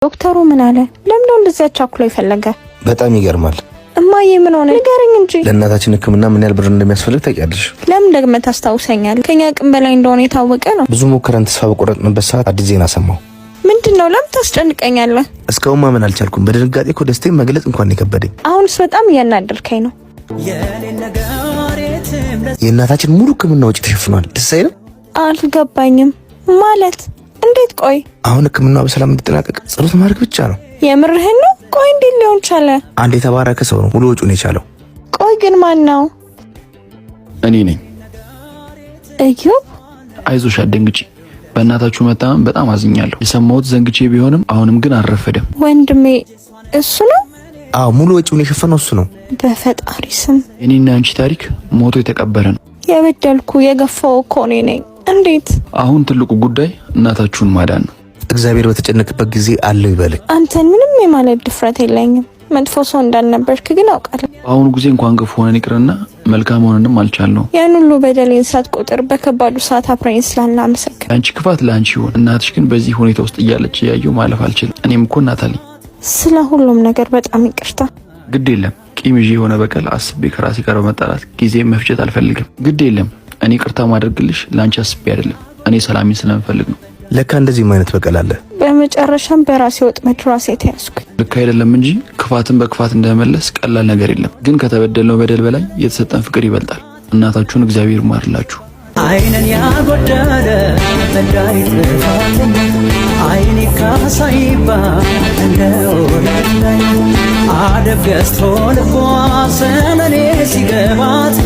ዶክተሩ ምን አለ? ለምን እንደዚህ አቻኩሎ ይፈለገ? በጣም ይገርማል። እማዬ ምን ሆነ? ንገረኝ እንጂ። ለእናታችን ሕክምና ምን ያህል ብር እንደሚያስፈልግ ታውቂያለሽ? ለምን ደግመህ ታስታውሰኛለህ? ከኛ አቅም በላይ እንደሆነ የታወቀ ነው። ብዙ ሞከረን፣ ተስፋ በቆረጥንበት ሰዓት አዲስ ዜና ሰማሁ። ምንድነው? ለምን ታስጨንቀኛለህ? እስካሁን ማመን አልቻልኩም። በድንጋጤ እኮ ደስታዬን መግለጽ እንኳን የከበደኝ። አሁንስ በጣም እያናደርከኝ ነው። የእናታችን ሙሉ ሕክምና ወጪ ተሸፍኗል። ደስ አይልም? አልገባኝም ማለት እንዴት? ቆይ አሁን ሕክምናው በሰላም እንዲጠናቀቅ ጸሎት ማድረግ ብቻ ነው። የምርህን ነው? ቆይ እንዴት ሊሆን ቻለ? አንድ የተባረከ ሰው ነው ሙሉ ወጪውን የቻለው። ቆይ ግን ማን ነው? እኔ ነኝ። እዩብ፣ አይዞሽ አትደንግጪ። በእናታችሁ መታመም በጣም አዝኛለሁ። የሰማሁት ዘንግቼ ቢሆንም አሁንም ግን አልረፈደም። ወንድሜ እሱ ነው? አዎ ሙሉ ወጪውን የሸፈነው እሱ ነው። በፈጣሪ ስም። የኔና አንቺ ታሪክ ሞቶ የተቀበረ ነው። የበደልኩ የገፋው እኮ እኔ ነኝ። እንዴት? አሁን ትልቁ ጉዳይ እናታችሁን ማዳን ነው። እግዚአብሔር በተጨነቀበት ጊዜ አለው ይበልህ። አንተን ምንም የማለት ድፍረት የለኝም። መጥፎ ሰው እንዳልነበርክ ግን አውቃለሁ። አሁን ጊዜ እንኳን ግፍ ሆነን ይቅርና መልካም ሆነንም አልቻልነው። ያን ሁሉ በደሌን ሳትቆጥር በከባዱ ሰዓት አብረኝ ስላለ አመሰግናለሁ። አንቺ ክፋት ለአንቺ ይሁን። እናትሽ ግን በዚህ ሁኔታ ውስጥ እያለች እያየሁ ማለፍ አልችልም። እኔም እኮ እናት አለኝ። ስለ ሁሉም ነገር በጣም ይቅርታ። ግድ የለም ቂም ይዤ የሆነ በቀል አስቤ ከራሴ ጋር በመጣላት ጊዜ መፍጀት አልፈልግም። ግድ የለም እኔ ቅርታ ማድረግልሽ ለአንቺ አስቤ አይደለም፣ እኔ ሰላሜን ስለምፈልግ ነው። ለካ እንደዚህም አይነት በቀል አለ። በመጨረሻም በራሴ ወጥመድ ራሴ ተያዝኩ። ልክ አይደለም እንጂ ክፋትን በክፋት እንደመለስ ቀላል ነገር የለም። ግን ከተበደልነው በደል በላይ የተሰጠን ፍቅር ይበልጣል። እናታችሁን እግዚአብሔር ይማርላችሁ። አይንን ያጎደለ እንዳይጥፋልኝ አይኔ ካሳይባ እንደወረዳይ አደብ ገዝቶ ልቧ ሰመኔ ሲገባት